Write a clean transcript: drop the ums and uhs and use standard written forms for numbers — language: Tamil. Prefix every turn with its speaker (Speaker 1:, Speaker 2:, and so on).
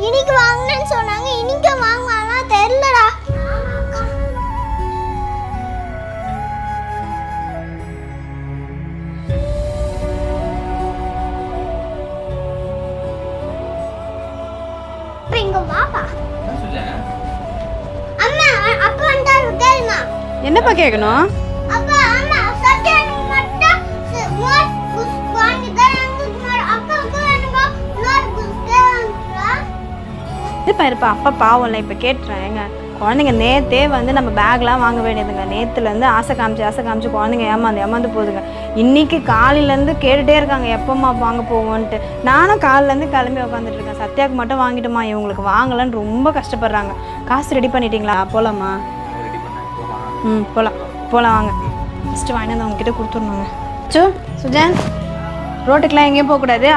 Speaker 1: இன்னைக்கு வாங்குனேன்னு சொன்னாங்க. இன்னைக்கு வாங்குவானா தெரியலடா. இங்க வாப்பா. அம்மா அப்பா வந்தாரு கேளுமா.
Speaker 2: என்னப்பா கேட்கணும்?
Speaker 1: அப்பா அம்மா சத்யானு மட்டும் மோர் குஸ் வாங்கி தரங்க. அப்பாக்கு வேணுங்க மோர் குஸ் தேவன்றா.
Speaker 2: இருப்பா அப்பா பாவம்ல இப்போ கேட்டுறேன். ஏங்க குழந்தைங்க நேற்றே வந்து நம்ம பேக்லாம் வாங்க வேண்டியதுங்க. நேற்றுலேருந்து ஆசை காமிச்சு குழந்தைங்க ஏமாந்து போகுதுங்க. இன்றைக்கி காலையிலேருந்து கேட்டுகிட்டே இருக்காங்க எப்போம்மா வாங்க போவோன்ட்டு. நானும் காலிலேருந்து கிளம்பி உட்காந்துட்டு இருக்கேன். சத்யாவுக்கு மட்டும் வாங்கிட்டுமா, இவங்களுக்கு வாங்கலன்னு ரொம்ப கஷ்டப்படுறாங்க. காசு ரெடி பண்ணிட்டீங்களா? போகலாமா? போகலாம் வாங்க. ஃபஸ்ட்டு வாங்கிட்டு வந்து அவங்ககிட்ட கொடுத்துடணுங்க. சுஜான் ரோட்டுக்கெலாம் எங்கேயும் போகக்கூடாது.